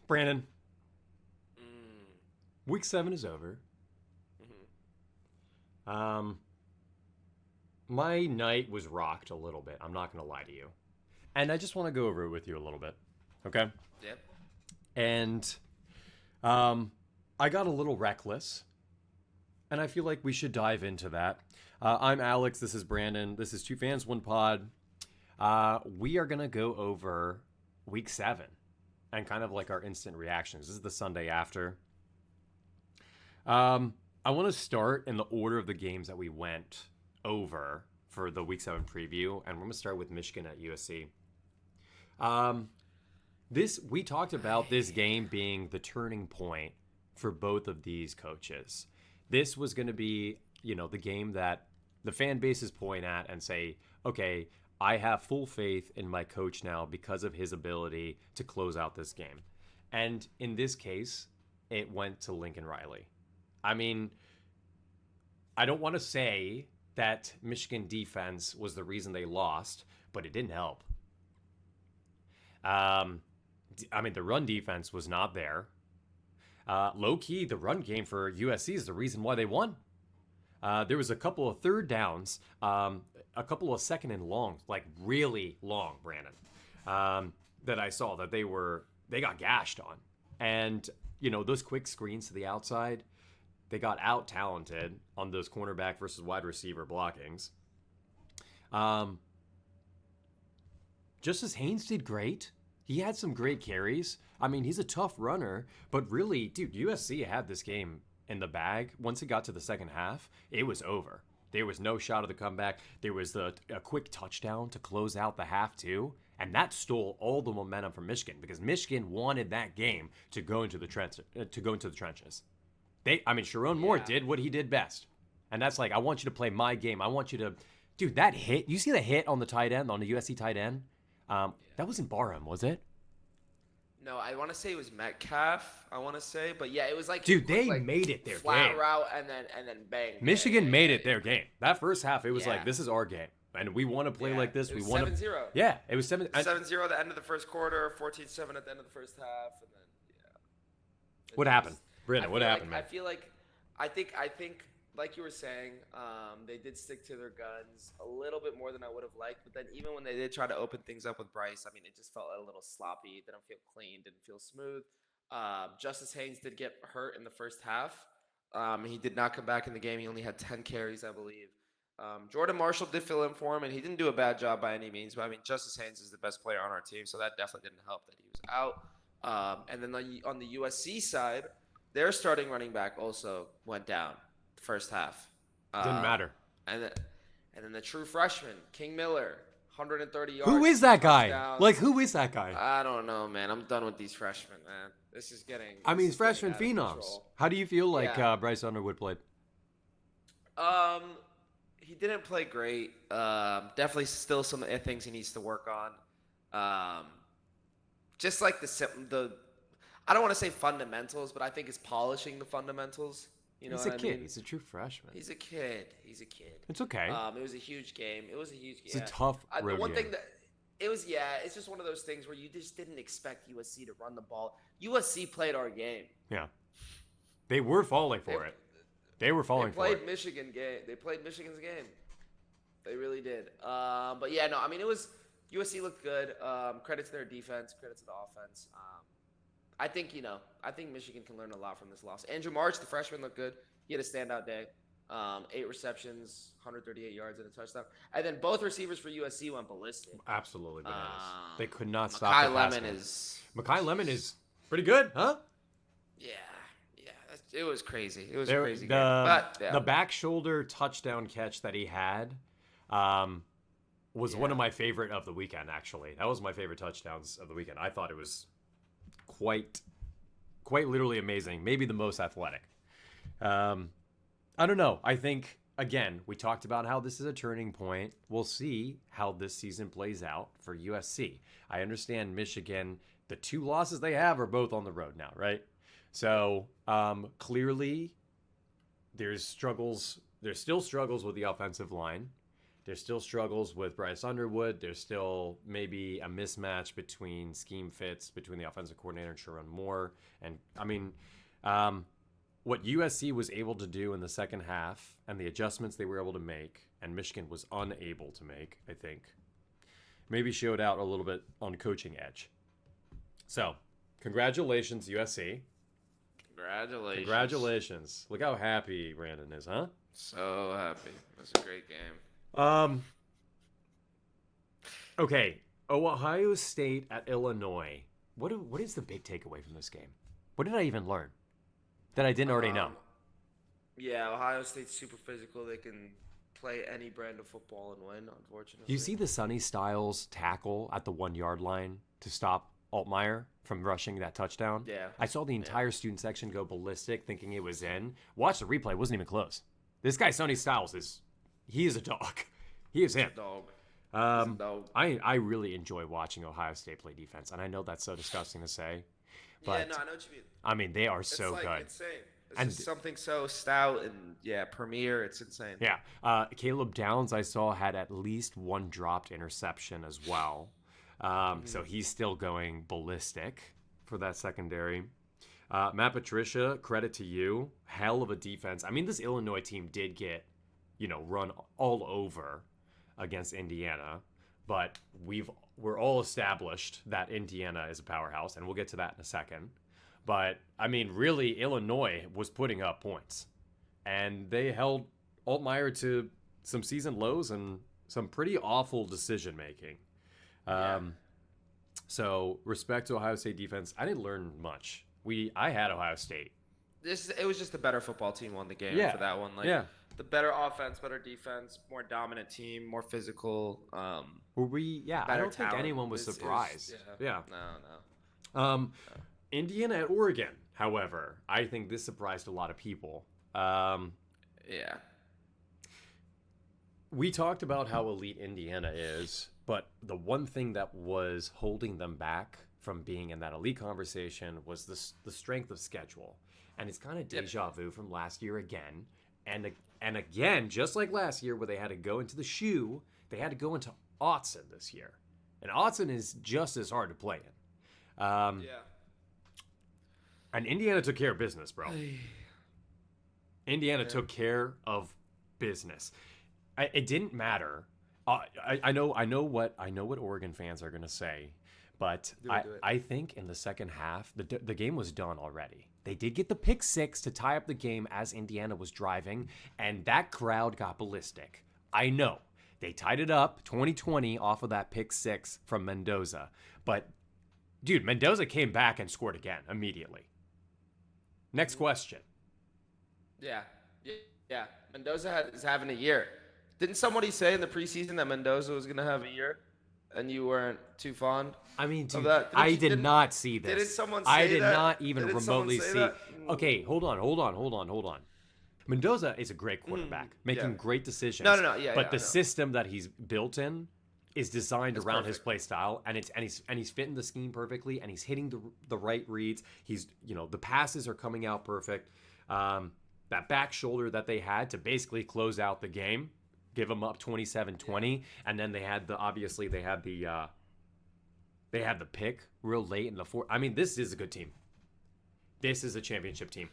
Brandon, week 7 is over. My night was rocked a little bit. I'm not going to lie to you. And I just want to go over it with you a little bit. Okay? Yep. And I got a little reckless. And I feel like we should dive into that. I'm Alex. This is Brandon. This is Two Fans, One Pod. We are going to go over week 7 and kind of like our instant reactions. This is the Sunday after. I want to start in the order of the games that we went over for the week 7 preview, and we're going to start with Michigan at USC. We talked about this game being the turning point for both of these coaches. This was going to be, the game that the fan bases point at and say, okay, I have full faith in my coach now because of his ability to close out this game. And in this case, it went to Lincoln Riley. I mean, I don't want to say that Michigan defense was the reason they lost, but it didn't help. The run defense was not there. Low-key, the run game for USC is the reason why they won. There was a couple of third downs, a couple of second and longs, like really long, Brandon, that I saw that they got gashed on. And, those quick screens to the outside, they got out-talented on those cornerback versus wide receiver blockings. Justice Haynes did great. He had some great carries. I mean, he's a tough runner, but really, dude, USC had this game in the bag. Once it got to the second half, it was over. There was no shot of the comeback. There was a quick touchdown to close out the half too, and that stole all the momentum from Michigan because Michigan wanted that game to go into the trenches. Sharon Moore did what he did best. And that's like, I want you to play my game. I want you to... Dude, that hit... You see the hit on the tight end, on the USC tight end? That wasn't Barham, was it? No, I want to say it was Metcalf, But yeah, it was like... Dude, they made it their flat game. route and then bang. Michigan made it their game. That first half, it was like, this is our game. And we want to play like this. We want 7-0. Yeah, it was 7-0 at the end of the first quarter, 14-7 at the end of the first half, and then, What happened? Brandon, what happened, man? I think, like you were saying, they did stick to their guns a little bit more than I would have liked. But then even when they did try to open things up with Bryce, it just felt a little sloppy. Didn't feel clean. Didn't feel smooth. Justice Haynes did get hurt in the first half. He did not come back in the game. He only had 10 carries, I believe. Jordan Marshall did fill in for him, and he didn't do a bad job by any means. But, Justice Haynes is the best player on our team, so that definitely didn't help that he was out. And then on the USC side, their starting running back also went down the first half. Didn't matter. And then the true freshman, King Miller, 130 yards. Who is that guy? Who is that guy? I don't know, man. I'm done with these freshmen, man. This is getting... freshman phenoms. How do you feel like Bryce Underwood played? He didn't play great. Definitely still some things he needs to work on. Just like the I don't want to say fundamentals, but I think it's polishing the fundamentals. He's a kid. He's a true freshman. He's a kid. It's okay. It was a huge game. It's a tough road the one game. thing that it's just one of those things where you just didn't expect USC to run the ball. USC played our game. Yeah. They were falling for it. They were falling for it. They played Michigan's game. They really did. But yeah, no, it was USC looked good. Credit to their defense, credit to the offense. I think Michigan can learn a lot from this loss. Andrew March, the freshman, looked good. He had a standout day. 8 receptions, 138 yards, and a touchdown. And then both receivers for USC went ballistic. Absolutely bananas. They could not stop the pass game. Mekhi Lemon is pretty good, huh? Yeah. It was crazy. It was a crazy game. The back shoulder touchdown catch that he had was one of my favorite of the weekend, actually. That was my favorite touchdowns of the weekend. I thought it was quite literally amazing. Maybe the most athletic. I don't know. I think, again, we talked about how this is a turning point. We'll see how this season plays out for USC. I understand Michigan, the 2 losses they have are both on the road now, right? So clearly there's struggles. There's still struggles with the offensive line. There's still struggles with Bryce Underwood. There's still maybe a mismatch between scheme fits between the offensive coordinator and Sharon Moore. And I mean, what USC was able to do in the second half and the adjustments they were able to make, and Michigan was unable to make, I think, maybe showed out a little bit on coaching edge. So, congratulations, USC. Congratulations. Look how happy Brandon is, huh? So happy. It was a great game. Okay. Ohio State at Illinois. What is the big takeaway from this game? What did I even learn that I didn't already know? Yeah, Ohio State's super physical. They can play any brand of football and win, unfortunately. You see the Sonny Styles tackle at the 1 yard line to stop Altmaier from rushing that touchdown? Yeah. I saw the entire student section go ballistic thinking it was in. Watch the replay. It wasn't even close. This guy, Sonny Styles, is a dog. He is him. He's a dog. I really enjoy watching Ohio State play defense, and I know that's so disgusting to say. But, yeah, no, I know what you mean. I mean, they are so it's good. Insane. It's just something so stout and, premier. It's insane. Yeah. Caleb Downs, I saw, had at least one dropped interception as well. So he's still going ballistic for that secondary. Matt Patricia, credit to you. Hell of a defense. I mean, this Illinois team did get, run all over against Indiana, but we're all established that Indiana is a powerhouse, and we'll get to that in a second. But, I mean, really, Illinois was putting up points, and they held Altmaier to some season lows and some pretty awful decision-making. So, respect to Ohio State defense. I didn't learn much. I had Ohio State. It was just a better football team won the game for that one. The better offense, better defense, more dominant team, more physical. Were we? Yeah, I don't think anyone was surprised. Yeah. No. Indiana at Oregon, however, I think this surprised a lot of people. Yeah. We talked about how elite Indiana is, but the one thing that was holding them back from being in that elite conversation was the strength of schedule. And it's kind of deja vu from last year again. And again, just like last year where they had to go into the shoe, they had to go into Autzen this year. And Autzen is just as hard to play in. And Indiana took care of business, bro. Indiana took care of business. It didn't matter. I know what Oregon fans are going to say, but I think in the second half, the game was done already. They did get the pick six to tie up the game as Indiana was driving, and that crowd got ballistic. I know. They tied it up 2020 off of that pick six from Mendoza. But, dude, Mendoza came back and scored again immediately. Next question. Yeah. Mendoza is having a year. Didn't somebody say in the preseason that Mendoza was going to have a year? And you weren't too fond? I mean, dude, I did not see this. Didn't someone say I did that? not even Didn't remotely see. that? Okay, hold on. Mendoza is a great quarterback, making great decisions. No. But the system that he's built in is designed around his play style, and he's fitting the scheme perfectly, and he's hitting the right reads. He's the passes are coming out perfect. That back shoulder that they had to basically close out the game, give them up 27-20, and then they had the pick real late in the fourth. I mean, this is a good team. This is a championship team.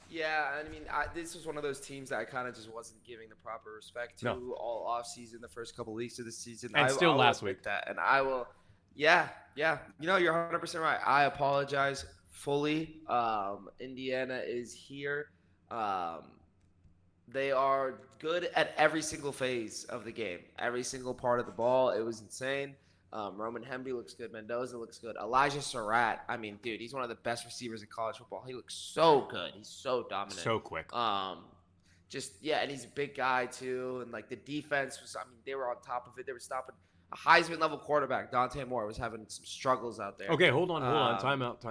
Yeah, I mean, this was one of those teams that I kind of just wasn't giving the proper respect to all offseason, the first couple weeks of the season. And still last week. That, and I will, yeah. You're 100% right. I apologize fully. Indiana is here. They are good at every single phase of the game, every single part of the ball. It was insane. Roman Hemby looks good. Mendoza looks good. Elijah Surratt, I mean, dude, he's one of the best receivers in college football. He looks so good. He's so dominant. So quick. And he's a big guy, too. And, the defense was, they were on top of it. They were stopping a Heisman-level quarterback. Dante Moore was having some struggles out there. Okay, hold on. Time out.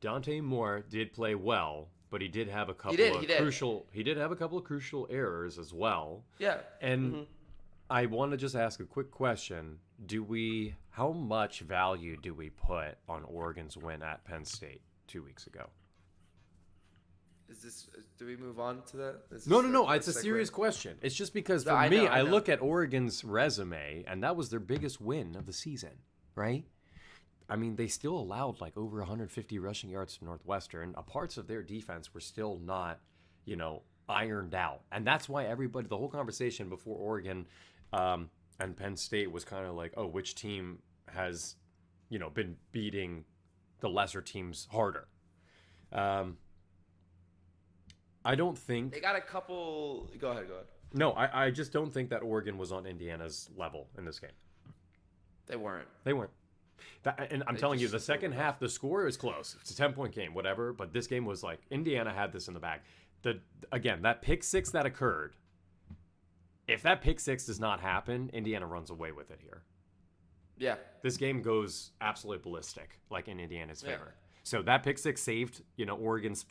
Dante Moore did play well, but he did have a couple of crucial errors as well. Yeah. And I want to just ask a quick question. How much value do we put on Oregon's win at Penn State 2 weeks ago? Do we move on to that? Is No, this no, our no. first It's a segue? serious question. It's just because No, for me, I I know. look at Oregon's resume, and that was their biggest win of the season, right? I mean, they still allowed like over 150 rushing yards to Northwestern. Parts of their defense were still not, ironed out, and that's why the whole conversation before Oregon and Penn State was kind of like, oh, which team has, been beating the lesser teams harder. Um, I don't They think. got a couple. Go ahead. Go ahead. No, I just don't think that Oregon was on Indiana's level in this game. They weren't. They weren't. And I'm They telling you, just the simply second were not. half, the score is close. It's a 10-point game, whatever. But this game was like Indiana had this in the bag. Again, that pick six that occurred. If that pick six does not happen, Indiana runs away with it here. Yeah. This game goes absolutely ballistic, like in Indiana's Yeah. favor. So that pick six saved, Oregon's,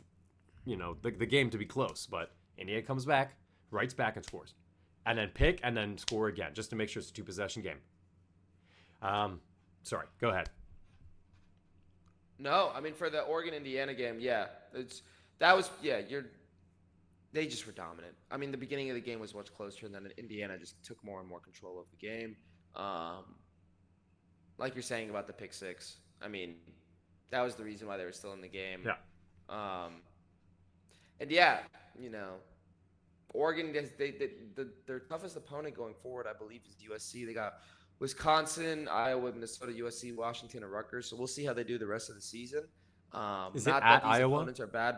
the game to be close. But Indiana comes back, writes back, and scores, and then pick and then score again, just to make sure it's a 2-possession game. Sorry, go ahead. No, I mean for the Oregon Indiana game, yeah, they just were dominant. I mean the beginning of the game was much closer, and then Indiana just took more and more control of the game. Like you're saying about the pick six, I mean that was the reason why they were still in the game. Yeah. And yeah, Oregon, their toughest opponent going forward, I believe, is USC. They got Wisconsin, Iowa, Minnesota, USC, Washington, and Rutgers. So we'll see how they do the rest of the season. Is Not it that at these Iowa? opponents are bad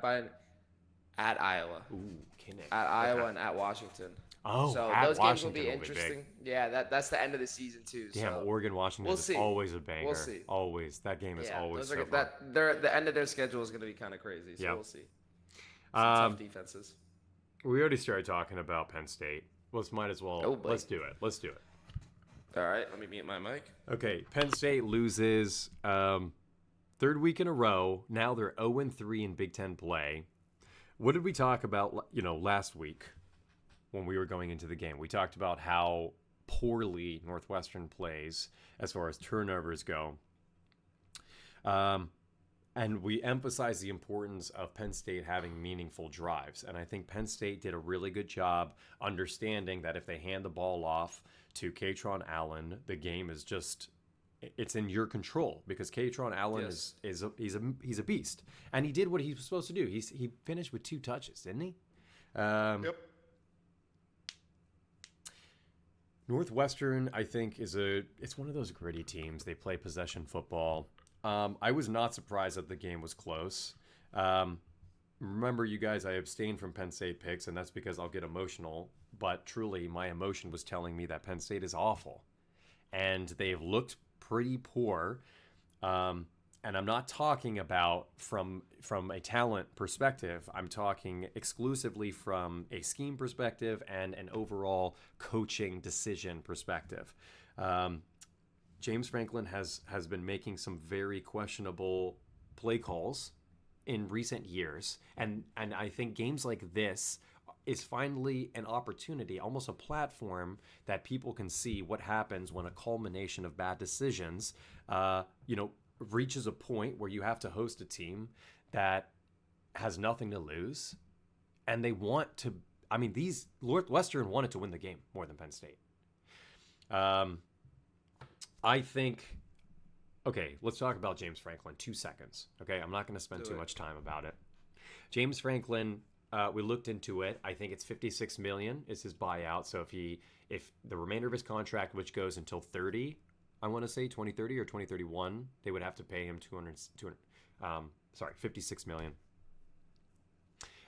at Iowa. Ooh, kidding. At Iowa and at Washington. Oh, So at those games will be Washington interesting. Yeah, that's the end of the season too. Damn, so Oregon Washington we'll is see. always a banger. We'll see. Always. That game is Yeah, always those so are fun. the end of their schedule is going to be kind of crazy. So Yeah. we'll see. Some tough defenses. We already started talking about Penn State. Might as well. Oh, boy. Let's do it. All right, let me mute my mic. Okay, Penn State loses third week in a row. Now they're 0-3 in Big Ten play. What did we talk about, last week when we were going into the game? We talked about how poorly Northwestern plays as far as turnovers go. And we emphasize the importance of Penn State having meaningful drives. And I think Penn State did a really good job understanding that if they hand the ball off to Katron Allen, the game is it's in your control because Katron Allen Yes. he's a beast. And he did what he was supposed to do. He finished with 2 touches, didn't he? Yep. Northwestern, I think, it's one of those gritty teams. They play possession football. I was not surprised that the game was close. Remember, you guys, I abstained from Penn State picks, and that's because I'll get emotional. But truly, my emotion was telling me that Penn State is awful. And they've looked pretty poor. And I'm not talking about from a talent perspective. I'm talking exclusively from a scheme perspective and an overall coaching decision perspective. James Franklin has been making some very questionable play calls in recent years. And I think games like this is finally an opportunity, almost a platform that people can see what happens when a culmination of bad decisions, reaches a point where you have to host a team that has nothing to lose. And they want to, these Northwestern wanted to win the game more than Penn State. I think, okay, let's talk about James Franklin. 2 seconds. Okay, I'm not going to spend too much time about it. James Franklin, we looked into it. I think it's $56 million is his buyout. So if the remainder of his contract, which goes until 2030 or 2031, they would have to pay him $56 million.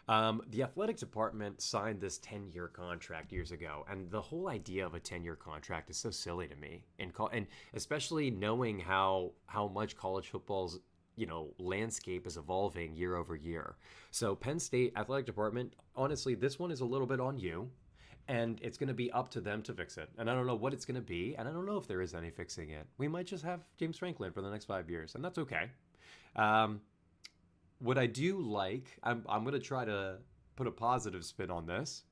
The athletic department signed this 10-year contract years ago, and the whole idea of a 10-year contract is so silly to me, and especially knowing how much college football's landscape is evolving year over year. So Penn State athletic department, honestly, this one is a little bit on you, and it's going to be up to them to fix it. And I don't know what it's going to be, and I don't know if there is any fixing it. We might just have James Franklin for the next 5 years, and that's okay. What I do like, I'm going to try to put a positive spin on this.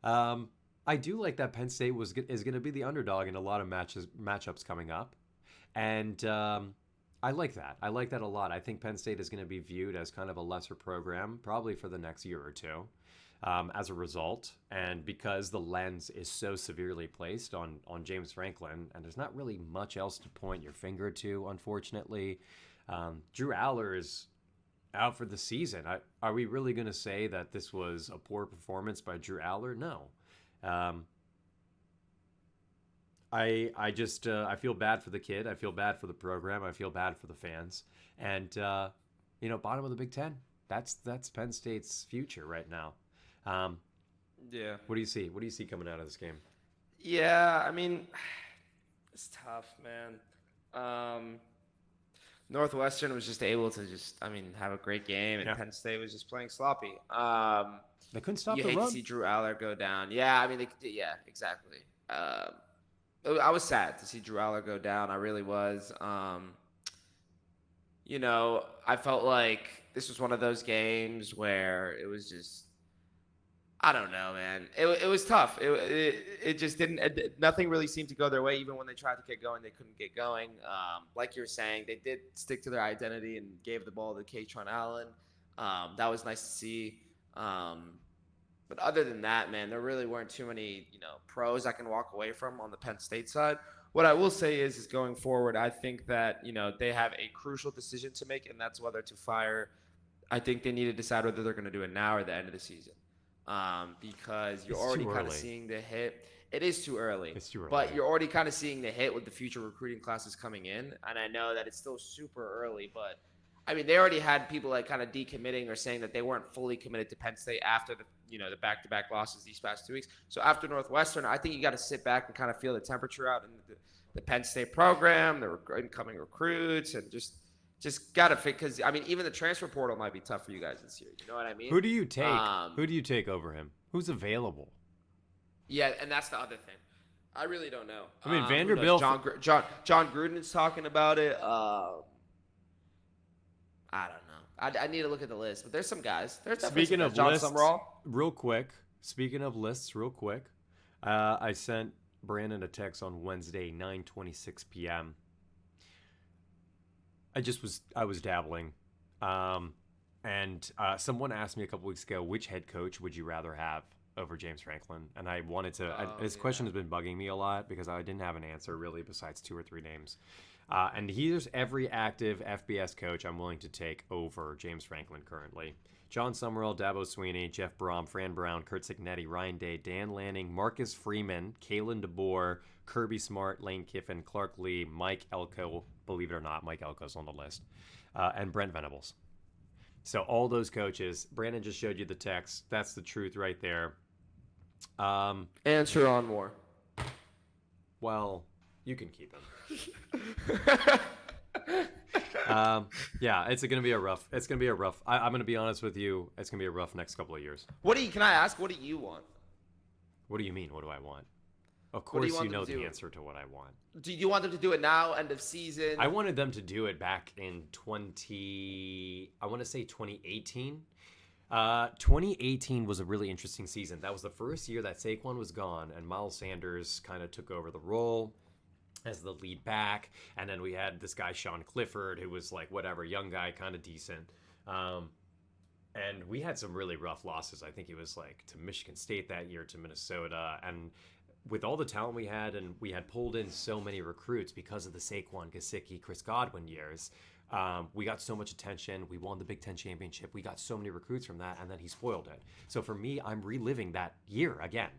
I do like that Penn State is going to be the underdog in a lot of matchups coming up. And I like that. I like that a lot. I think Penn State is going to be viewed as kind of a lesser program, probably for the next year or two, as a result. And because the lens is so severely placed on James Franklin, and there's not really much else to point your finger to, unfortunately. Drew Aller is out for the season. Are we really going to say that this was a poor performance by Drew Aller? No. I just I feel bad for the kid. I feel bad for the program. I feel bad for the fans. And bottom of the Big Ten. That's Penn State's future right now. Yeah. What do you see? What do you see coming out of this game? Yeah, I mean, it's tough, man. Northwestern was just able to have a great game, and Penn State was just playing sloppy. They couldn't stop you the hate run. to see Drew Aller go down. Yeah, I mean, exactly. I was sad to see Drew Aller go down. I really was. I felt like this was one of those games where it was just, I don't know, man. It was tough. It just didn't. Nothing really seemed to go their way. Even when they tried to get going, they couldn't get going. Like you were saying, they did stick to their identity and gave the ball to Kaytron Allen. That was nice to see. But other than that, man, there really weren't too many, pros I can walk away from on the Penn State side. What I will say is going forward, I think that, they have a crucial decision to make, and that's whether to fire. I think they need to decide whether they're going to do it now or the end of the season. Because you're already kind of seeing the hit. It is too early. It's too early. But you're already kind of seeing the hit with the future recruiting classes coming in. And I know that it's still super early, but I mean, they already had people like kind of decommitting or saying that they weren't fully committed to Penn State after the back-to-back losses these past 2 weeks. So after Northwestern, I think you got to sit back and kind of feel the temperature out in the Penn State program, the incoming recruits, and just got to fit, because I mean, even the transfer portal might be tough for you guys this year. You know what I mean? Who do you take? Who do you take over him? Who's available? Yeah, and that's the other thing. I really don't know. I mean, Vanderbilt. John Gruden's talking about it. I don't know. I need to look at the list, but there's some guys. There's Speaking of John lists, Summerall. real quick. Speaking of lists, real quick. I sent Brandon a text on Wednesday, 9:26 p.m. I was dabbling, and someone asked me a couple weeks ago, which head coach would you rather have over James Franklin? And I wanted to. This question has been bugging me a lot because I didn't have an answer really besides 2 or 3 names. And here's every active FBS coach I'm willing to take over James Franklin currently. John Summerall, Dabo Sweeney, Jeff Brom, Fran Brown, Kurt Signetti, Ryan Day, Dan Lanning, Marcus Freeman, Kalen DeBoer, Kirby Smart, Lane Kiffin, Clark Lee, Mike Elko, believe it or not, Mike Elko's on the list, and Brent Venables. So all those coaches, Brandon just showed you the text. That's the truth right there. Answer on more. Well, you can keep him. Yeah, it's gonna be a rough. I'm gonna be honest with you. It's gonna be a rough next couple of years. Can I ask? What do you want? What do you mean? What do I want? Of course, you know the answer to what I want. Do you want them to do it now, end of season? I wanted them to do it back in 2018. 2018 was a really interesting season. That was the first year that Saquon was gone and Miles Sanders kind of took over the role as the lead back. And then we had this guy, Sean Clifford, who was like, whatever, young guy, kind of decent. And we had some really rough losses. I think it was like to Michigan State that year, to Minnesota. And with all the talent we had, and we had pulled in so many recruits because of the Saquon, Gesicki, Chris Godwin years, we got so much attention. We won the Big Ten championship. We got so many recruits from that, and then he spoiled it. So for me, I'm reliving that year again.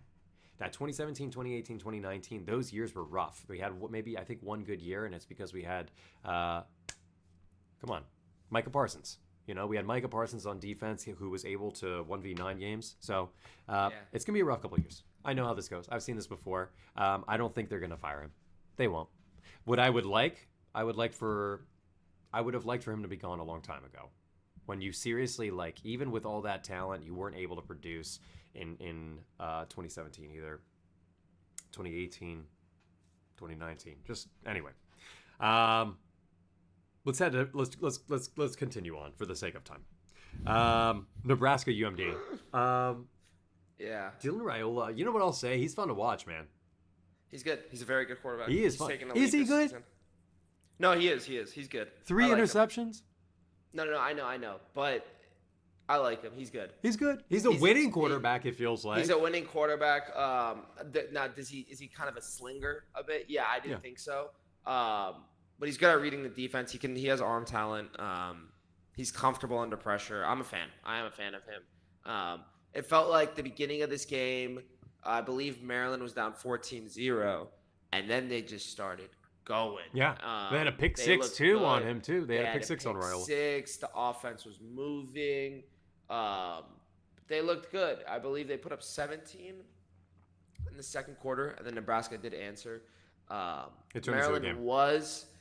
That 2017, 2018, 2019, those years were rough. We had maybe, I think, one good year, and it's because we had, Micah Parsons. You know, we had Micah Parsons on defense who was able to 1v9 games. So it's going to be a rough couple of years. I know how this goes. I've seen this before. I don't think they're going to fire him. They won't. What I would have liked for him to be gone a long time ago. When you seriously, like, even with all that talent, you weren't able to produce in 2017 either. 2018, 2019. Just anyway. Let's continue on for the sake of time. Nebraska UMD. Yeah. Dylan Raiola, you know what I'll say? He's fun to watch, man. He's good. He's a very good quarterback. He is fun. Is he good? Season. No, he is. He's good. Three I like him. interceptions? No, I know. But I like him. He's good. He's good. He's a winning quarterback, it feels like. He's a winning quarterback. Now, is he kind of a slinger a bit? Yeah, I didn't think so. But he's good at reading the defense. He has arm talent. He's comfortable under pressure. I'm a fan. I am a fan of him. It felt like the beginning of this game, I believe Maryland was down 14-0, and then they just started going. Yeah. They had a pick six, too, on him, too. They had a pick six on Riley. The offense was moving. They looked good. I believe they put up 17 in the second quarter, and then Nebraska did answer. It turned into a game.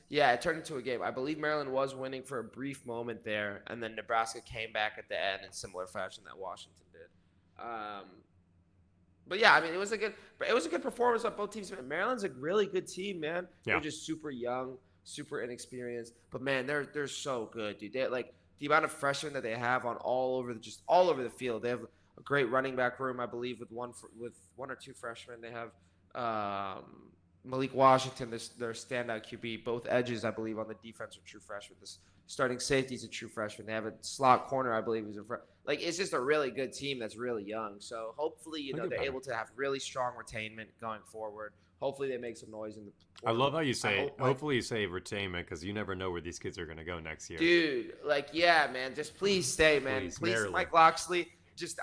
It turned into a game. I believe Maryland was winning for a brief moment there, and then Nebraska came back at the end in similar fashion that Washington did. But yeah, I mean, it was a good performance on both teams. Maryland's a really good team, man. Yeah. They're just super young, super inexperienced, but man, they're so good, dude. They like the amount of freshmen that they have on all over the field. They have a great running back room, I believe, with one or two freshmen. They have Malik Washington, their standout QB. Both edges, I believe, on the defense are true freshmen. This starting safety is a true freshman. They have a slot corner, I believe, who's a freshman. Like, it's just a really good team that's really young. So hopefully, they're able to have really strong retainment going forward. Hopefully, they make some noise in the portal. I love how you say, hopefully you say retainment, because you never know where these kids are going to go next year. Dude, yeah, man. Just please stay, man. Please Mike Loxley.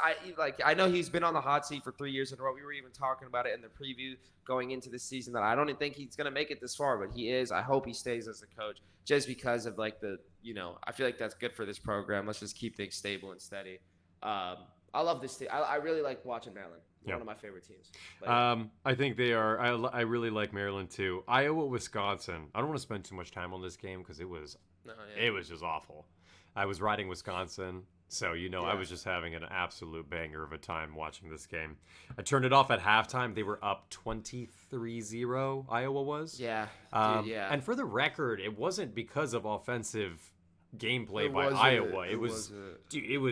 I know he's been on the hot seat for 3 years in a row. We were even talking about it in the preview going into the season that I don't even think he's going to make it this far, but he is. I hope he stays as a coach just because of I feel like that's good for this program. Let's just keep things stable and steady. I love this team. I really like watching Maryland. One of my favorite teams. I think they are. I really like Maryland too. Iowa, Wisconsin. I don't want to spend too much time on this game because it was just awful. I was riding Wisconsin. So, I was just having an absolute banger of a time watching this game. I turned it off at halftime. They were up 23-0, Iowa was. Yeah. And for the record, it wasn't because of offensive gameplay by Iowa. It was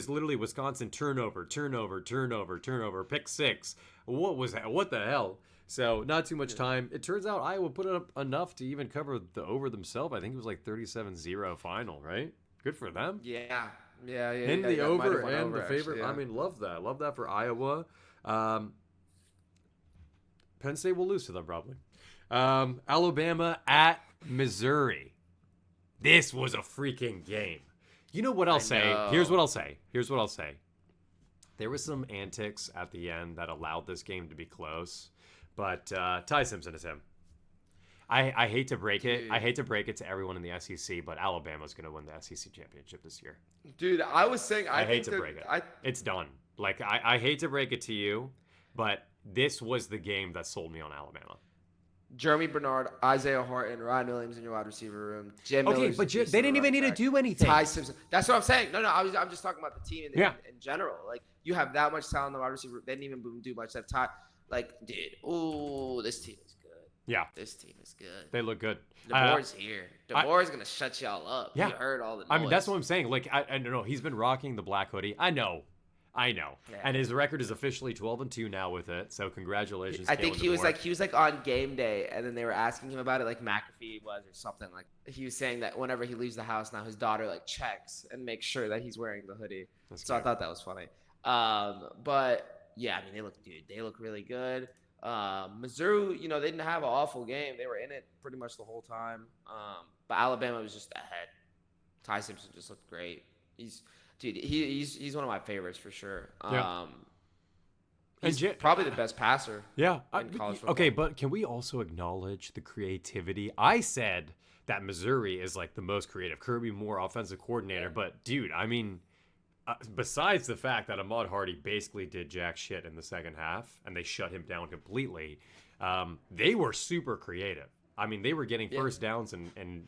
literally Wisconsin turnover, pick six. What was that? What the hell? So, not too much time. It turns out Iowa put up enough to even cover the over themselves. I think it was like 37-0 final, right? Good for them. Yeah. In the over and the favorite. Actually, yeah. I mean, love that. Love that for Iowa. Penn State will lose to them probably. Alabama at Missouri. This was a freaking game. You know what I'll say? Here's what I'll say. There was some antics at the end that allowed this game to be close, but Ty Simpson is him. I hate to break it. Dude. I hate to break it to everyone in the SEC, but Alabama's going to win the SEC championship this year. Dude, I was saying I hate to break it. It's done. Like I hate to break it to you, but this was the game that sold me on Alabama. Jeremy Bernard, Isaiah Horton, Ryan Williams in your wide receiver room. Jim Miller's but they didn't even need to do anything. Ty Simpson. That's what I'm saying. No, I'm just talking about the team in general. Like, you have that much talent in the wide receiver. They didn't even do much. That Ty, this team is good. Yeah. This team is good. They look good. DeBoer's here. DeBoer's going to shut y'all up. Yeah. You heard all the noise. I mean, that's what I'm saying. Like, I don't know. He's been rocking the black hoodie. I know. Yeah. And his record is officially 12-2 now with it. So congratulations. I think he was like on game day, and then they were asking him about it, like McAfee was or something. Like, he was saying that whenever he leaves the house now, his daughter like checks and makes sure that he's wearing the hoodie. That's so great. I thought that was funny. But yeah, I mean, they look really good. Missouri, they didn't have an awful game. They were in it pretty much the whole time. But Alabama was just ahead. Ty Simpson just looked great. He's one of my favorites for sure. He's probably the best passer. Yeah. In college football. Okay, but can we also acknowledge the creativity? I said that Missouri is like the most creative. Kirby Moore, offensive coordinator. But dude, I mean, besides the fact that Ahmad Hardy basically did jack shit in the second half and they shut him down completely, they were super creative. I mean, they were getting first downs and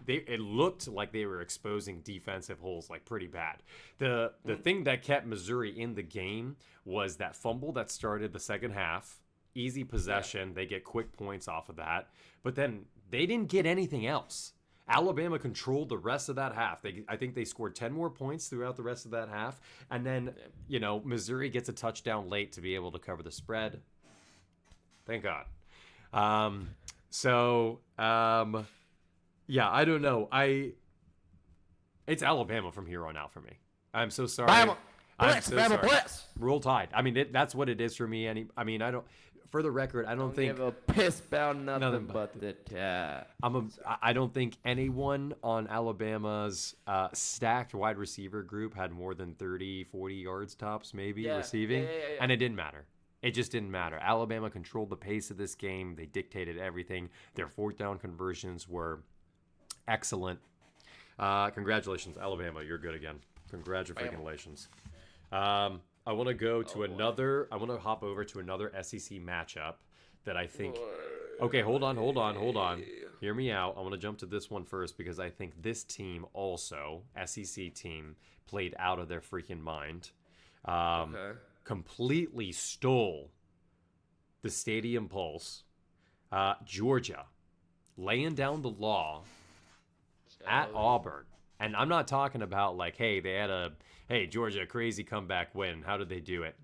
it looked like they were exposing defensive holes like pretty bad. The thing that kept Missouri in the game was that fumble that started the second half. Easy possession. They get quick points off of that. But then they didn't get anything else. Alabama controlled the rest of that half. I think they scored 10 more points throughout the rest of that half. And then, Missouri gets a touchdown late to be able to cover the spread. Thank God. Yeah, I don't know. It's Alabama from here on out for me. I'm so sorry. Bama, I'm bless, so Bama, sorry. bless. Roll Tide. I mean, that's what it is for me. I mean, I don't. For the record, I don't think give a piss about nothing nothing but but the tide. I don't think anyone on Alabama's stacked wide receiver group had more than 30, 40 yards tops, maybe receiving, yeah. and it didn't matter. It just didn't matter. Alabama controlled the pace of this game. They dictated everything. Their fourth down conversions were excellent. Congratulations, Alabama. You're good again. Congratulations. I want to go to another. I want to hop over to another SEC matchup that I think. Okay, hold on. Hear me out. I want to jump to this one first because I think this team also, SEC team, played out of their freaking mind. Completely stole the stadium pulse. Georgia laying down the law at Auburn. And I'm not talking about like, hey, Georgia, a crazy comeback win. How did they do it?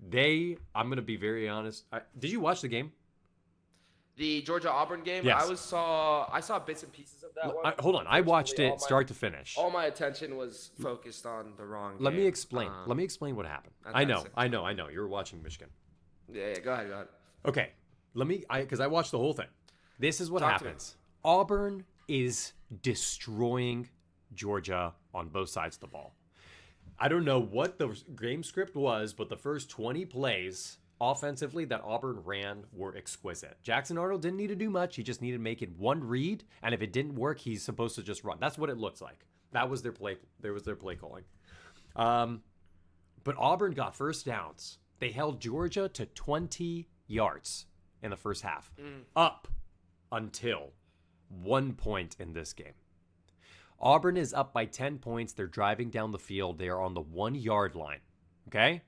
I'm going to be very honest. Did you watch the game? The Georgia Auburn game. Yes. I saw bits and pieces of that one. Hold on. I watched it start to finish. All my attention was focused on the wrong game. Let me explain. Let me explain what happened. I know. You were watching Michigan. Yeah. Go ahead. Okay. Because I watched the whole thing. This is what happens. Auburn is destroying Georgia on both sides of the ball. I don't know what the game script was, but the first 20 plays offensively that Auburn ran were exquisite. Jackson Arnold didn't need to do much. He just needed to make it one read, and if it didn't work, he's supposed to just run. That's what it looks like. That was their play. There was their play calling. But Auburn got first downs. They held Georgia to 20 yards in the first half, up until 1 point in this game. Auburn is up by 10 points. They're driving down the field. They are on the 1 yard line. Okay?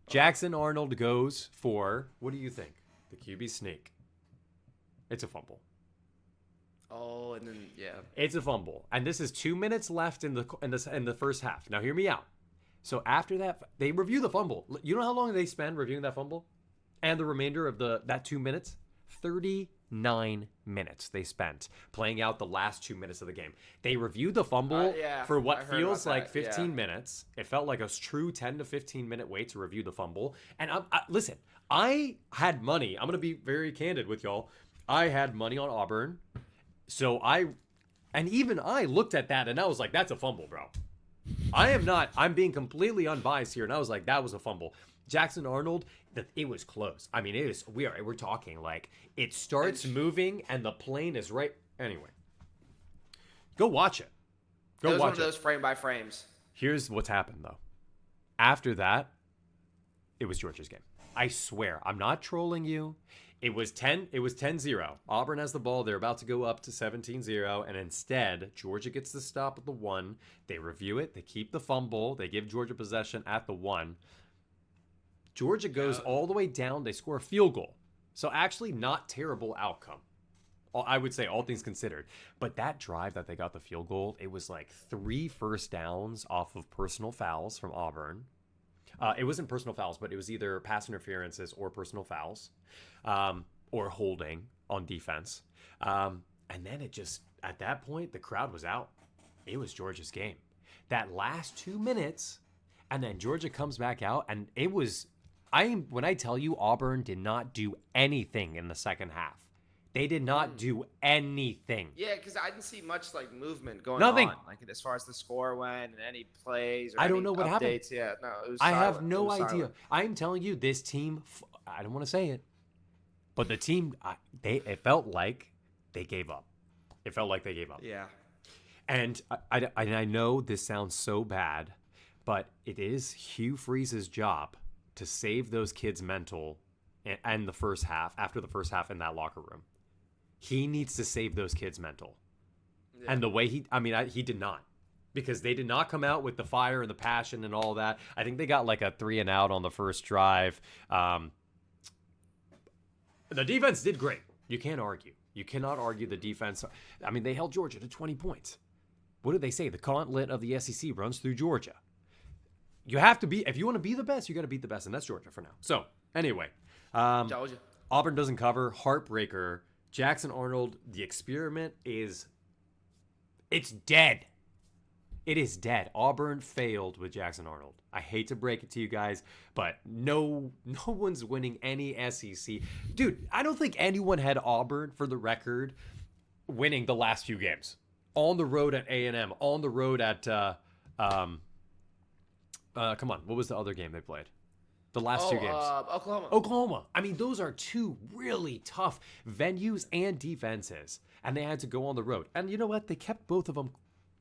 Jackson Arnold goes for, what do you think? The QB sneak. It's a fumble. Oh, and then yeah. It's a fumble. And this is 2 minutes left in the first half. Now hear me out. So after that, they review the fumble. You know how long they spend reviewing that fumble? And the remainder of that 2 minutes? 39 minutes they spent playing out the last 2 minutes of the game. They reviewed the fumble for what feels like 15 minutes. It felt like a true 10 to 15 minute wait to review the fumble. And listen, I had money. I'm going to be very candid with y'all. I had money on Auburn. So even I looked at that and I was like, that's a fumble, bro. I'm being completely unbiased here. And I was like, that was a fumble. Jackson Arnold, it was close. I mean, we're talking like it starts moving and the plane is right. Anyway, go watch it. It was one of those frame by frames. Here's what's happened though. After that, it was Georgia's game. I swear, I'm not trolling you. It was 10-0. Auburn has the ball. They're about to go up to 17-0. And instead, Georgia gets the stop at the 1. They review it. They keep the fumble. They give Georgia possession at the 1. Georgia goes all the way down. They score a field goal. So actually not terrible outcome. I would say all things considered. But that drive that they got the field goal, it was like 3 first downs off of personal fouls from Auburn. It wasn't personal fouls, but it was either pass interferences or personal fouls, or holding on defense. And then at that point, the crowd was out. It was Georgia's game. That last 2 minutes, and then Georgia comes back out, and it was, when I tell you Auburn did not do anything in the second half. They did not do anything. Yeah, because I didn't see much like movement going Nothing. on, like as far as the score went and any plays. Or I don't know what happened. Yeah, no, it was. I silent. have no idea. Silent. I'm telling you, this team. I don't want to say it, but the team. It felt like they gave up. It felt like they gave up. Yeah. And I know this sounds so bad, but it is Hugh Freeze's job to save those kids' mental and the first half, after the first half in that locker room. He needs to save those kids' mental. Yeah. And the way he did not. Because they did not come out with the fire and the passion and all that. I think they got like a 3 and out on the first drive. The defense did great. You can't argue. You cannot argue the defense. I mean, they held Georgia to 20 points. What did they say? The gauntlet of the SEC runs through Georgia. You have to be, if you want to be the best, you got to beat the best. And that's Georgia for now. So, anyway. Georgia. Auburn doesn't cover. Heartbreaker. Jackson Arnold, the experiment is It's dead. It is dead. Auburn failed with Jackson Arnold. I hate to break it to you guys, but no one's winning any SEC. Dude, I don't think anyone had Auburn, for the record, winning the last few games. On the road at A&M, on the road at come on, what was the other game they played? The last two games. Oklahoma. I mean, those are two really tough venues and defenses, and they had to go on the road. And you know what? They kept both of them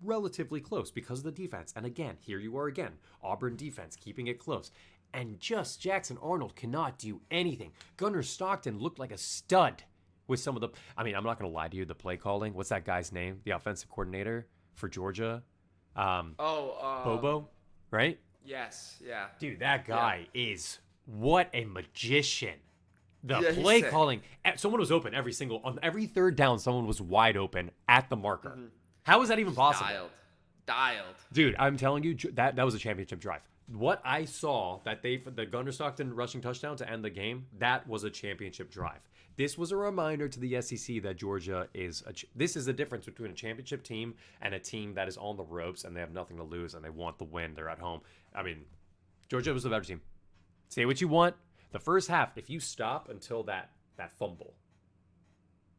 relatively close because of the defense. And again, here you are again. Auburn defense keeping it close. And just Jackson Arnold cannot do anything. Gunnar Stockton looked like a stud with some of the... I mean, I'm not going to lie to you, the play calling. What's that guy's name? The offensive coordinator for Georgia? Bobo, right? Yes, yeah. Dude, that guy is... What a magician. The play calling... Someone was open on every third down, someone was wide open at the marker. Mm-hmm. How is that even possible? Dialed. Dude, I'm telling you, that was a championship drive. What I saw, the Gunnar Stockton rushing touchdown to end the game, that was a championship drive. This was a reminder to the SEC that Georgia is... This is the difference between a championship team and a team that is on the ropes and they have nothing to lose and they want the win. They're at home. I mean, Georgia was the better team. Say what you want. The first half, if you stop until that fumble,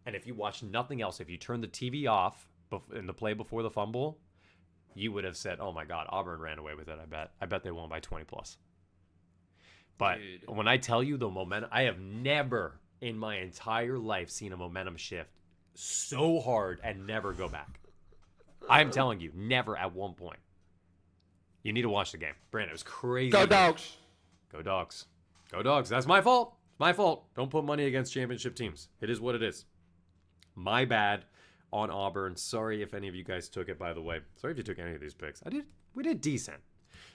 and if you watch nothing else, if you turn the TV off in the play before the fumble, you would have said, oh my God, Auburn ran away with it, I bet they won by 20 plus. But when I tell you the momentum, I have never in my entire life seen a momentum shift so hard and never go back. I'm telling you, never at one point. You need to watch the game. Brandon, it was crazy. Go Dogs. Go Dogs. Go Dogs. That's my fault. It's my fault. Don't put money against championship teams. It is what it is. My bad on Auburn. Sorry if any of you guys took it, by the way. Sorry if you took any of these picks. We did decent.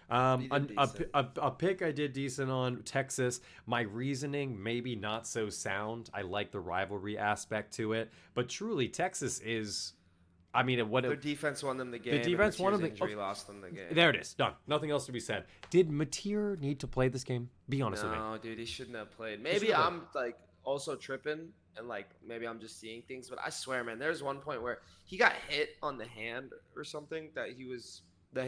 A pick I did decent on, Texas. My reasoning maybe not so sound. I like the rivalry aspect to it, but truly Texas is... I mean, their defense won them the game. The defense won them the injury lost them the game. There it is. Done. Nothing else to be said. Did Mateer need to play this game? Be honest with me. No, dude, he shouldn't have played. Maybe I'm like also tripping and like maybe I'm just seeing things, but I swear, man, there's one point where he got hit on the hand or something that his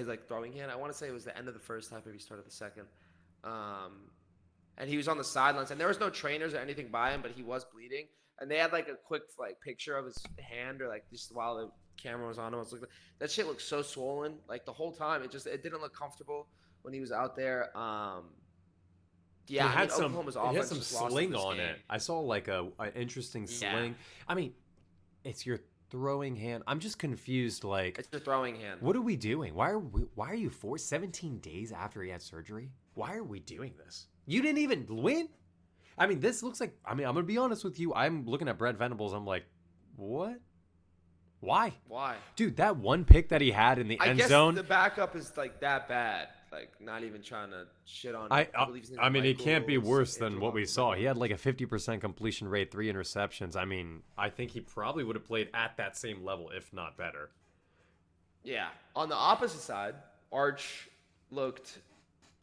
like throwing hand. I want to say it was the end of the first half, maybe start of the second. And he was on the sidelines, and there was no trainers or anything by him, but he was bleeding. And they had like a quick like picture of his hand or like just while the camera was on him. I was looking, that shit looked so swollen like the whole time. It didn't look comfortable when he was out there. Yeah, it had some sling on it. I saw like an interesting sling. I mean, it's your throwing hand. I'm just confused. Like, it's your throwing hand. What are we doing? Why are you 17 days after he had surgery? Why are we doing this? You didn't even win. I mean, this looks like. I mean, I'm gonna be honest with you. I'm looking at Brett Venables. I'm like, what? Why? Dude, that one pick that he had in the end zone. The backup is like that bad. Like, not even trying to shit on. I mean, it can't be worse than what we saw. He had like a 50% completion rate, 3 interceptions. I mean, I think he probably would have played at that same level, if not better. Yeah. On the opposite side, Arch looked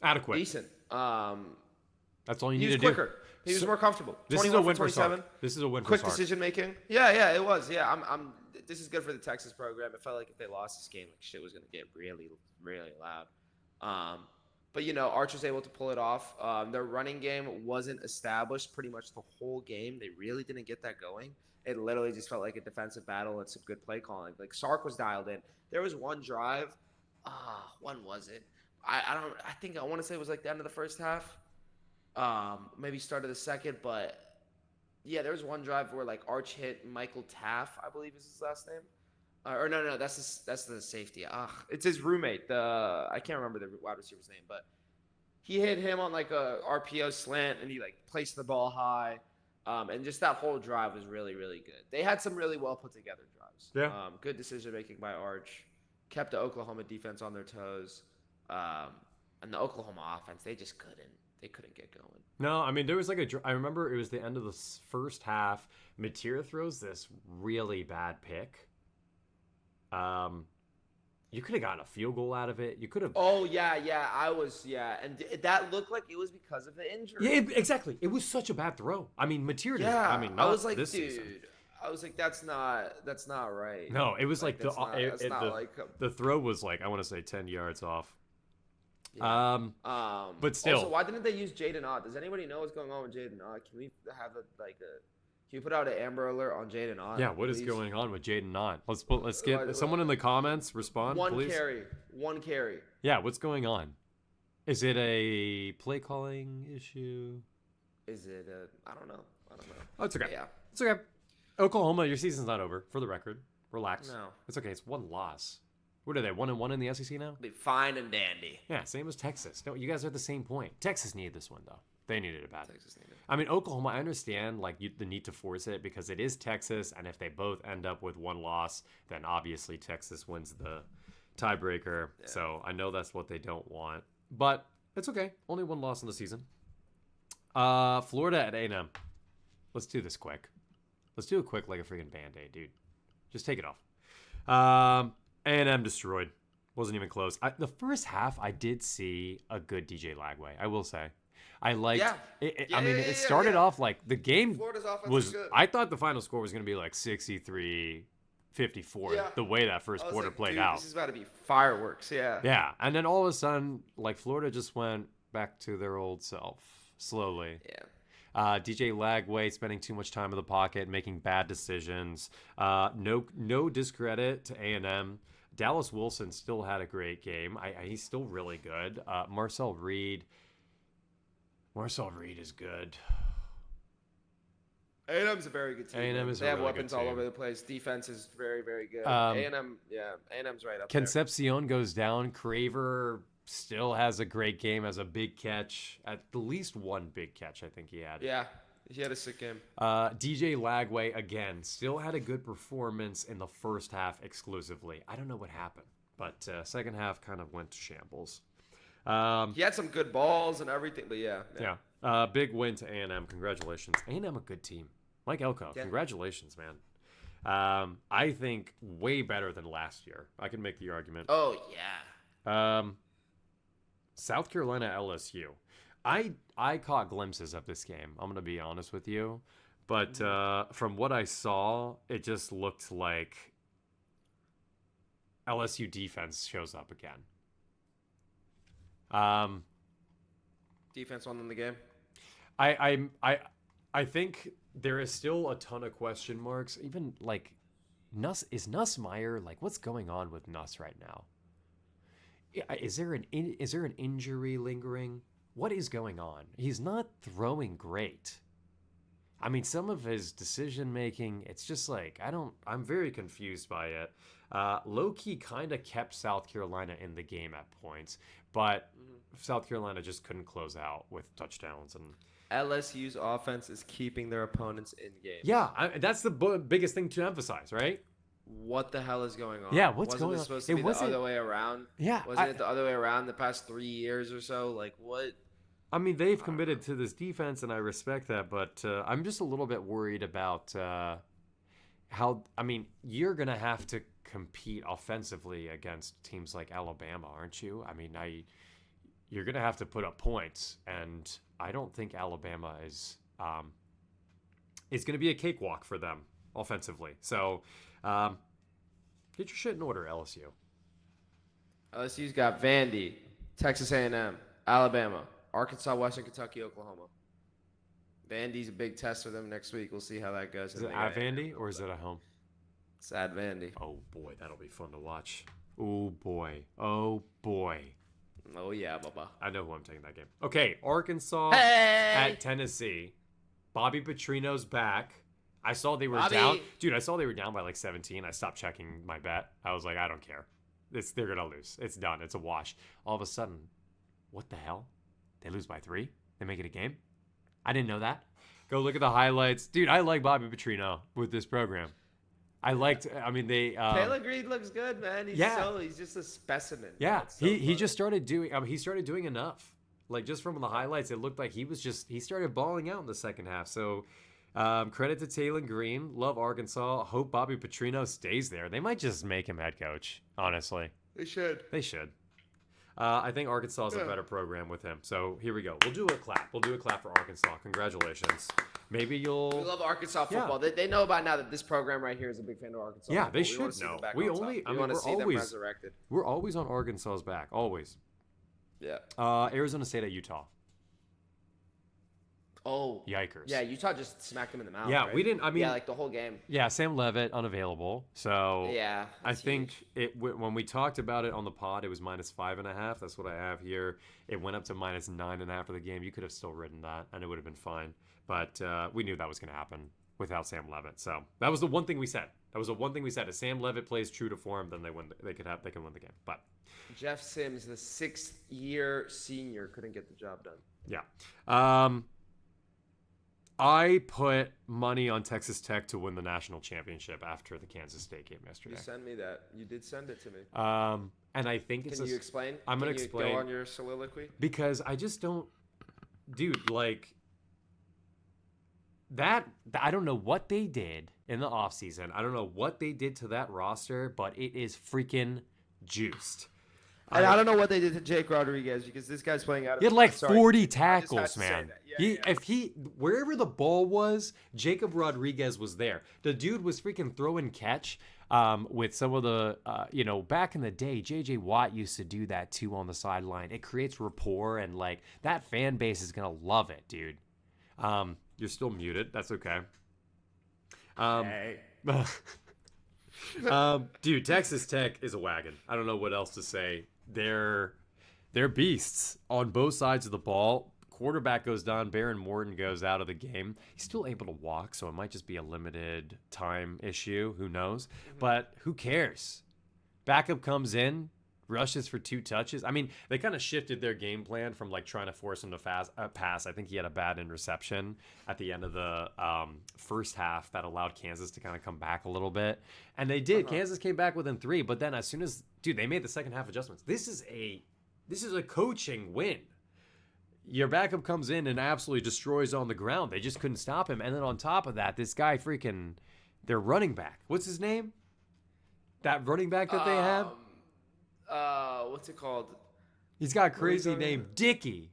adequate, decent. That's all you need to do. He was quicker. He was more comfortable. This is a win for Sark. This is a win for Sark. Quick decision making. Yeah, it was. Yeah, this is good for the Texas program. It felt like if they lost this game, like shit was gonna get really, really loud. But Arch was able to pull it off. Their running game wasn't established pretty much the whole game. They really didn't get that going. It literally just felt like a defensive battle and some good play calling. Like Sark was dialed in. There was one drive. When was it? I think I want to say it was like the end of the first half. Maybe start of the second, but yeah, there was one drive where like Arch hit Michael Taff, I believe is his last name. Or no, that's the safety. It's his roommate. I can't remember the wide receiver's name, but he hit him on like a RPO slant, and he like placed the ball high, and just that whole drive was really, really good. They had some really well put together drives. Yeah. Good decision making by Arch, kept the Oklahoma defense on their toes, and the Oklahoma offense they just couldn't. They couldn't get going. No, I mean, there was like I remember it was the end of the first half. Mateer throws this really bad pick. You could have gotten a field goal out of it. You could have. Oh yeah, and that looked like it was because of the injury. Yeah, exactly. It was such a bad throw. I mean, Mateer. Yeah, I mean, I was like, this dude. season. I was like, that's not right. No, it was Like like the that's not like the throw was like I want to say 10 yards off. yeah. But Also, still, why didn't they use Jaden Ott? Does anybody know what's going on with Jaden Ott? Can we have can you put out an Amber Alert on Jaden Ott? yeah, what is please? going on with Jaden Knott? Let's get Like, someone in the comments respond, one please. carry, one carry. Yeah, what's going on? Is it a play calling issue? Is it? I don't know. Oh, it's okay. But yeah. It's okay. Oklahoma, your season's not over. For the record, relax. No. It's okay. It's one loss. What are they? 1-1 in the SEC now? Be fine and dandy. Yeah, same as Texas. No, you guys are at the same point. Texas needed this one though. They needed it bad. Texas needed. I mean, Oklahoma, I understand like the need to force it because it is Texas, and if they both end up with one loss, then obviously Texas wins the tiebreaker. Yeah. So I know that's what they don't want, but it's okay. Only one loss in the season. Florida at A&M. Let's do this quick. Let's do it quick like a freaking Band-Aid, dude. Just take it off. A&M destroyed. Wasn't even close. The first half, I did see a good DJ Lagway. I will say. I liked it. I mean, it started off like the game Florida's offense was good. I thought the final score was going to be like 63-54 the way that first quarter played out. This is about to be fireworks. Yeah. Yeah, and then all of a sudden, like Florida just went back to their old self slowly. Yeah. DJ Lagway spending too much time in the pocket, making bad decisions. No discredit to A&M. Dallas Wilson still had a great game. He's still really good. Marcel Reed is good. A&M's a very good team. A&M is they a have really weapons good all team. over the place. Defense is very, very good. A&M, A&M's right up Concepcion goes down. Craver still has a great game, has a big catch. At least one big catch, I think he had. there. Yeah, he had a sick game. DJ Lagway, again, still had a good performance in the first half exclusively. I don't know what happened, but second half kind of went to shambles. He had some good balls and everything, but yeah. Big win to A&M. Congratulations. A&M a good team. Mike Elko, congratulations, man. I think way better than last year. I can make the argument. Oh, yeah. South Carolina LSU. I caught glimpses of this game. I'm going to be honest with you. But from what I saw, it just looked like LSU defense shows up again. Defense won them the game. I think there is still a ton of question marks. Even like Nuss Meyer, like what's going on with Nuss right now? Is there an injury lingering? What is going on? He's not throwing great. I mean, some of his decision making, it's just like I'm very confused by it. Low-key kind of kept South Carolina in the game at points, but South Carolina just couldn't close out with touchdowns. And LSU's offense is keeping their opponents in games. yeah, that's the biggest thing to emphasize, right? What the hell is going on? Yeah, what's Wasn't going it on? supposed to be the other way around? Yeah, Wasn't it the other way around the past 3 years or so? Like, what? I mean, they've committed to this defense, and I respect that, but I'm just a little bit worried about how. I mean, you're gonna have to compete offensively against teams like Alabama, aren't you? I mean, you're gonna have to put up points, and I don't think Alabama is gonna be a cakewalk for them offensively. So, get your shit in order, LSU. LSU's got Vandy, Texas A&M, Alabama, Arkansas, Western Kentucky, Oklahoma. Vandy's a big test for them next week. We'll see how that goes. Is it at Vandy or is it at home? It's at Vandy. Oh boy, that'll be fun to watch. Oh boy. Oh boy. Oh yeah, Bubba. I know who I'm taking that game. Okay, Arkansas at Tennessee. Bobby Petrino's back. I saw they were down. Dude, I saw they were down by like 17. I stopped checking my bet. I was like, I don't care. They're going to lose. It's done. It's a wash. All of a sudden, what the hell? They lose by 3? They make it a game? I didn't know that. Go look at the highlights. Dude, I like Bobby Petrino with this program. Taylor Green looks good, man. He's just a specimen. Yeah, he just started doing. He started doing enough. Like just from the highlights, it looked like he started balling out in the second half. So, credit to Taylor Green. Love Arkansas. Hope Bobby Petrino stays there. They might just make him head coach. Honestly, They should. They should. I think Arkansas is a better program with him. So here we go. We'll do a clap. We'll do a clap for Arkansas. Congratulations. Maybe you'll. We love Arkansas football. Yeah. They know by now that this program right here is a big fan of Arkansas. Yeah, football. they should know. We want to see them resurrected. We're always on Arkansas's back. Always. Yeah. Arizona State at Utah. Oh. Yikers. Yeah, Utah just smacked him in the mouth. Yeah, right? we didn't. I mean, yeah, like the whole game. Yeah, Sam Levitt unavailable. So yeah, I think when we talked about it on the pod, it was -5.5. That's what I have here. It went up to -9.5 for the game. You could have still ridden that, and it would have been fine. But we knew that was going to happen without Sam Levitt. So that was the one thing we said. If Sam Levitt plays true to form, then they win. They can win the game. But Jeff Sims, the 6th-year senior, couldn't get the job done. Yeah. I put money on Texas Tech to win the national championship after the Kansas State game yesterday. You sent me that. You did send it to me. And I think it's. Can you explain? I'm gonna explain. Go on your soliloquy. Because I just don't, dude. Like that. I don't know what they did in the offseason. I don't know what they did to that roster, but it is freaking juiced. And I don't know what they did to Jake Rodriguez because this guy's playing out of. He had like 40 tackles, man. If wherever the ball was, Jacob Rodriguez was there. The dude was freaking throw and catch. With some of the, back in the day, J.J. Watt used to do that too on the sideline. It creates rapport, and like that fan base is gonna love it, dude. You're still muted. That's okay. Hey. Dude, Texas Tech is a wagon. I don't know what else to say. They're beasts on both sides of the ball. Quarterback goes down. Baron Morton goes out of the game. He's still able to walk, so it might just be a limited time issue. Who knows? Mm-hmm. But who cares? Backup comes in, rushes for 2 touches. I mean, they kind of shifted their game plan from like trying to force him to pass. I think he had a bad interception at the end of the first half that allowed Kansas to kind of come back a little bit. And they did. Kansas came back within 3, but then as soon as, dude, they made the second half adjustments. This is a coaching win. Your backup comes in and absolutely destroys on the ground. They just couldn't stop him. And then on top of that, this guy their running back. What's his name? That running back that they have? What's it called? He's got a crazy name. Dickey.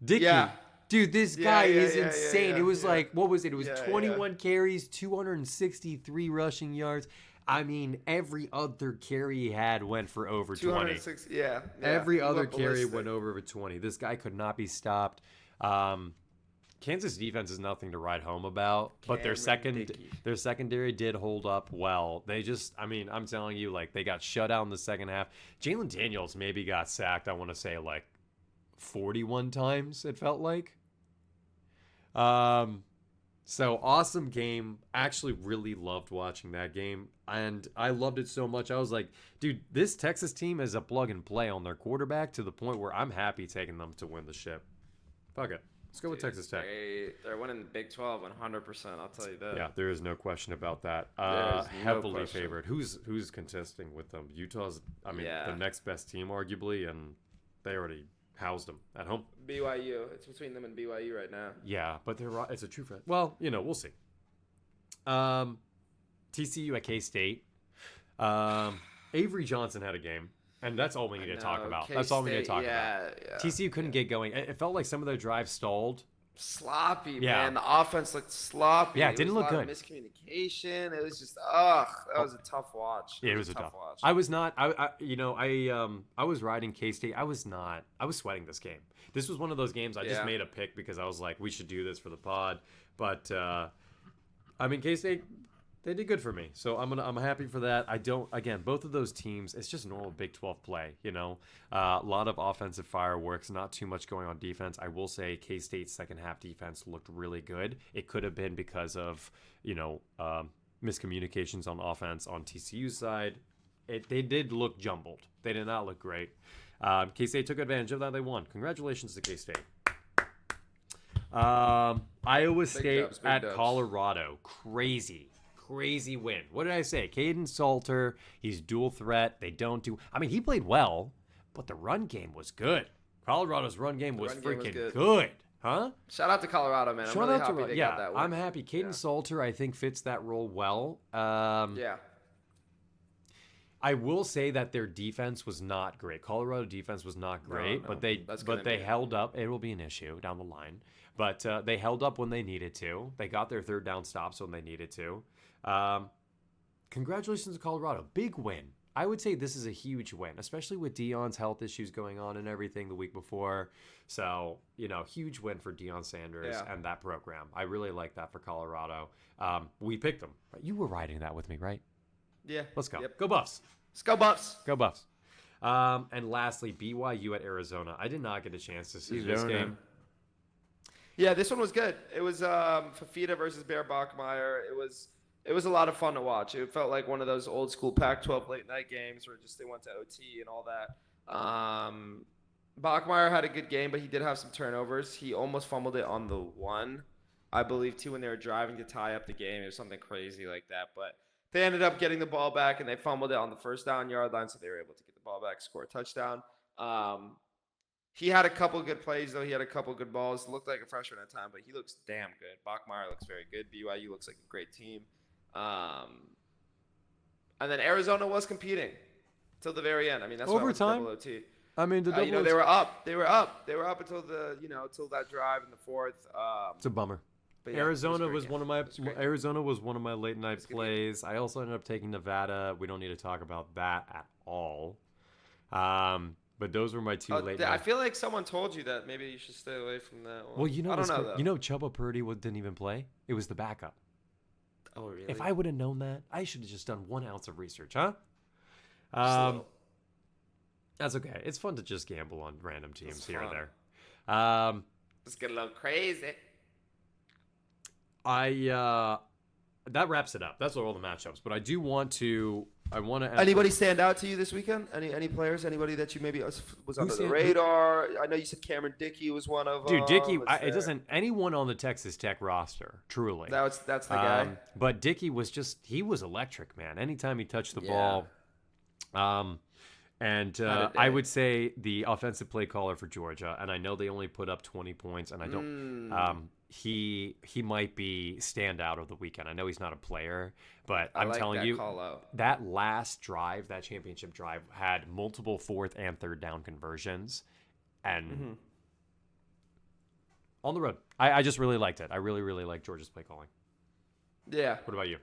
Yeah. Dude, this guy is insane. Yeah, it was like, what was it? It was 21 carries, 263 rushing yards. I mean, every other carry he had went for over 20. Every other carry went over 20. This guy could not be stopped. Kansas defense is nothing to write home about, but their secondary did hold up well. They just, I mean, I'm telling you, like, they got shut out in the second half. Jalen Daniels maybe got sacked, I want to say, like, 41 times, it felt like. So awesome game. Actually really loved watching that game. And I loved it so much. I was like, dude, this Texas team is a plug and play on their quarterback to the point where I'm happy taking them to win the ship. Fuck it. Let's go with Texas Tech. They're winning the Big 12 100%. I'll tell you that. Yeah, there is no question about that. Heavily favored. Who's contesting with them? Utah's, the next best team, arguably, and they already housed them at home. BYU. It's between them and BYU right now. Yeah, but it's a true threat. Well, we'll see. TCU at K-State. Avery Johnson had a game, and that's all we need to talk about. K-State, that's all we need to talk about. Yeah. TCU couldn't get going. It felt like some of their drives stalled. Sloppy, man. The offense looked sloppy. Yeah, it didn't look good. Miscommunication. It was just, that was a tough watch. It was a tough watch. I was not. I was riding K-State. I was sweating this game. This was one of those games I just made a pick because I was like, we should do this for the pod. But K-State, they did good for me, so I'm happy for that. Both of those teams, it's just normal Big 12 play, a lot of offensive fireworks, not too much going on defense. I will say K-State's second half defense looked really good. It could have been because of miscommunications on offense on TCU's side. They did look jumbled. They did not look great. K-State took advantage of that. They won. Congratulations to K-State. Iowa State at Colorado. Crazy win. What did I say? Caden Salter, he's dual threat. They don't do... he played well, but the run game was good. Colorado's run game was freaking good. Huh? Shout out to Colorado, man. I'm really happy they got that win. I'm happy. Caden Salter, I think, fits that role well. I will say that their defense was not great. Colorado defense was not great, No, but they that's gonna be held up. It will be an issue down the line, but they held up when they needed to. They got their third down stops when they needed to. Congratulations to Colorado, big win. I would say this is a huge win, especially with Deion's health issues going on and everything the week before. So, huge win for Deion Sanders and that program. I really like that for Colorado. We picked them. You were riding that with me, right? Yeah. Let's go. Yep. Go Buffs. Let's go Buffs. Go Buffs. And lastly, BYU at Arizona. I did not get a chance to see this game. Yeah, this one was good. It was Fafita versus Bear Bachmeier. It was a lot of fun to watch. It felt like one of those old school Pac-12 late night games where just they went to OT and all that. Bachmeier had a good game, but he did have some turnovers. He almost fumbled it on the one, I believe, too, when they were driving to tie up the game. It was something crazy like that. But they ended up getting the ball back, and they fumbled it on the first down yard line, so they were able to get the ball back, score a touchdown. He had a couple good plays, though. He had a couple good balls. Looked like a freshman at time, but he looks damn good. Bachmeier looks very good. BYU looks like a great team. And then Arizona was competing till the very end. I mean, that's overtime. Why OT. I mean, the double they were up. They were up until till that drive in the fourth. It's a bummer. Yeah, Arizona was one of my late night plays. I also ended up taking Nevada. We don't need to talk about that at all. But those were my two late night. I feel like someone told you that maybe you should stay away from that one. Well, I don't know, though. Chubba Purdy didn't even play. It was the backup. Oh, really? If I would have known that, I should have just done 1 ounce of research, huh? That's okay. It's fun to just gamble on random teams here and there. Let's get a little crazy. That wraps it up. That's all the matchups. But I do want to. Anybody stand out to you this weekend? Any players? Anybody that you maybe was under the radar? I know you said Cameron Dickey was one of them. Dude, Dickey. It doesn't. Anyone on the Texas Tech roster, truly. That's the guy. But Dickey was he was electric, man. Anytime he touched the ball. I would say the offensive play caller for Georgia, and I know they only put up 20 points, and I don't. He might be standout of the weekend. I know he's not a player, but I'm telling you, that last drive, that championship drive, had multiple fourth and third down conversions, and on the road, I just really liked it. I really, really like Georgia's play calling. Yeah. What about you?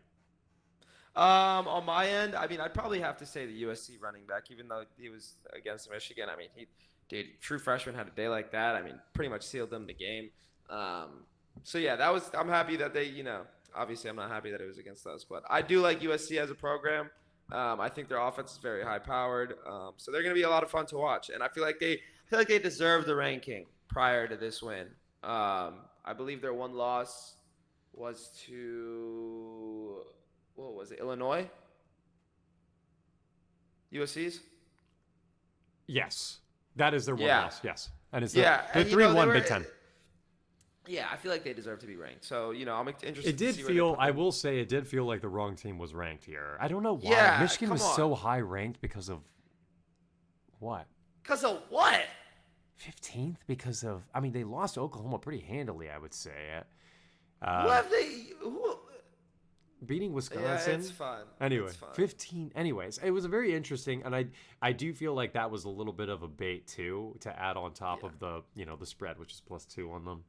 On my end, I mean, I'd probably have to say the USC running back, even though he was against Michigan. I mean, true freshman had a day like that. I mean, pretty much sealed them the game. So yeah, I'm happy that they, obviously I'm not happy that it was against us, but I do like USC as a program. I think their offense is very high powered. So they're going to be a lot of fun to watch. And I feel like they deserve the ranking prior to this win. I believe their one loss was to, what was it? Illinois? USC's? Yes. That is their one loss. Yes. And it's the 3-1 Big Ten. Yeah, I feel like they deserve to be ranked. So, I'm interested It did to see feel, I will say, it did feel like the wrong team was ranked here. I don't know why. Yeah, Michigan was so high ranked because of what? Because of what? 15th? Because of, they lost to Oklahoma pretty handily, I would say. Beating Wisconsin. Yeah, it's fun. Anyway, it's fun. 15. Anyways, it was a very interesting, and I do feel like that was a little bit of a bait too to add on top of the the spread, which is +2 on them.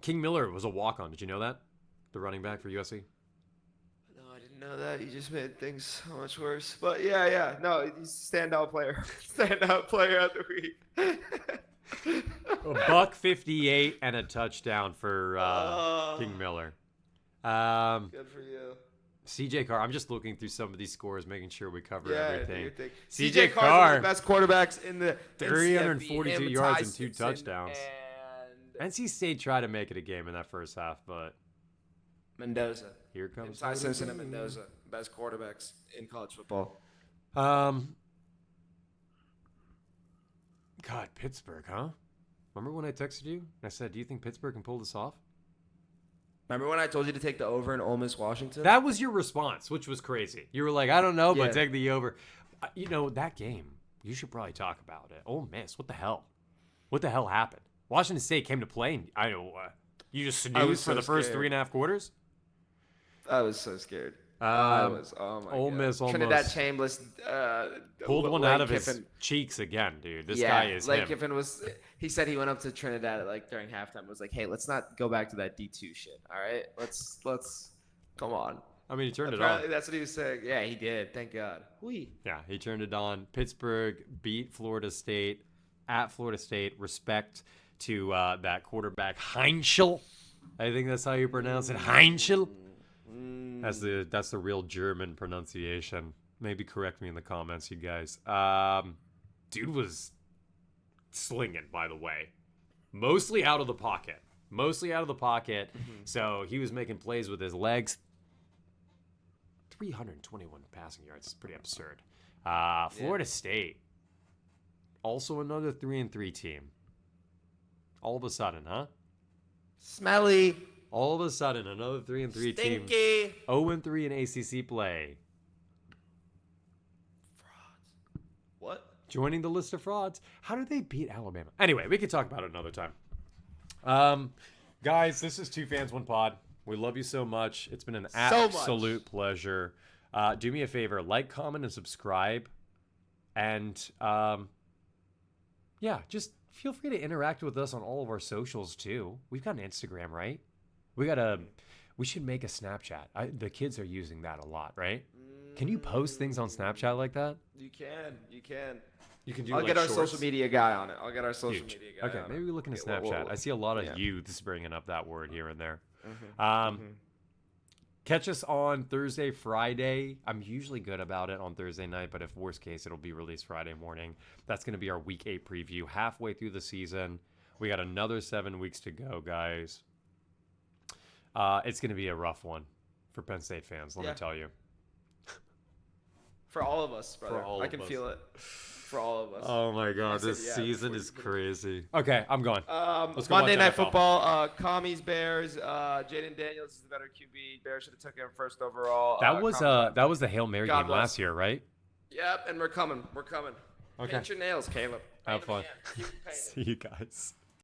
King Miller was a walk-on. Did you know that? The running back for USC. No, I didn't know that. You just made things so much worse. But yeah. No, he's a standout player. Standout player of the week. $158 and a touchdown for King Miller. Good for you. CJ Carr. I'm just looking through some of these scores, making sure we cover everything. CJ Carr, one of the best quarterbacks in the 342 yards and 2 touchdowns. NC State tried to make it a game in that first half, but Mendoza. Here comes Ty Simpson and Mendoza, best quarterbacks in college football. God, Pittsburgh, huh? Remember when I texted you? I said, do you think Pittsburgh can pull this off? Remember when I told you to take the over in Ole Miss Washington? That was your response, which was crazy. You were like, I don't know, but take the over. That game, you should probably talk about it. Ole Miss, what the hell? What the hell happened? Washington State came to play, and you just snoozed for the first 3.5 quarters? I was so scared. I was. Oh my Ole god. Miss almost Trinidad Chambers pulled one Lane out of Kiffin. his cheeks again, dude. This Yeah, guy is Lane him. Kiffin was. He said he went up to Trinidad like during halftime. Was like, hey, let's not go back to that D2 shit. All right, let's come on. I mean, he turned it Apparently, on. that's what he was saying. Yeah, he did. Thank God. Whee. Yeah, he turned it on. Pittsburgh beat Florida State at Florida State. Respect to that quarterback Heinschel. I think that's how you pronounce it, Heinschel. That's the real German pronunciation. Maybe correct me in the comments, you guys. Dude was slinging, by the way. Mostly out of the pocket. So he was making plays with his legs. 321 passing yards is pretty absurd. Florida State, also another 3-3 team. All of a sudden, huh? Smelly. All of a sudden, another 3-3 team. Stinky. 0-3 in ACC play. Frauds. What? Joining the list of frauds. How did they beat Alabama? Anyway, we could talk about it another time. Guys, this is Two Fans, One Pod. We love you so much. It's been an absolute pleasure. Do me a favor, like, comment, and subscribe. And yeah, just feel free to interact with us on all of our socials too. We've got an Instagram, right? We should make a Snapchat. The kids are using that a lot, right? Can you post things on Snapchat like that? You can. You can do. I'll like get our shorts. social media guy on it. Huge. Okay, maybe we look into Snapchat. I see a lot of youths bringing up that word here and there. Catch us on Thursday, Friday. I'm usually good about it on Thursday night, but if worst case, it'll be released Friday morning. That's going to be our Week 8 preview, halfway through the season. We got another 7 weeks to go, guys. It's going to be a rough one for Penn State fans, let me tell you. For all of us, brother. I can feel it. For all of us. Oh my God, this season is crazy. Okay, I'm going. Let's go Monday Night Football. Commies Bears. Jaden Daniels is the better QB. Bears should have took him first overall. That was the Hail Mary game last year, right? Yep, and we're coming. Okay. Paint your nails, Caleb. Have fun. See you guys.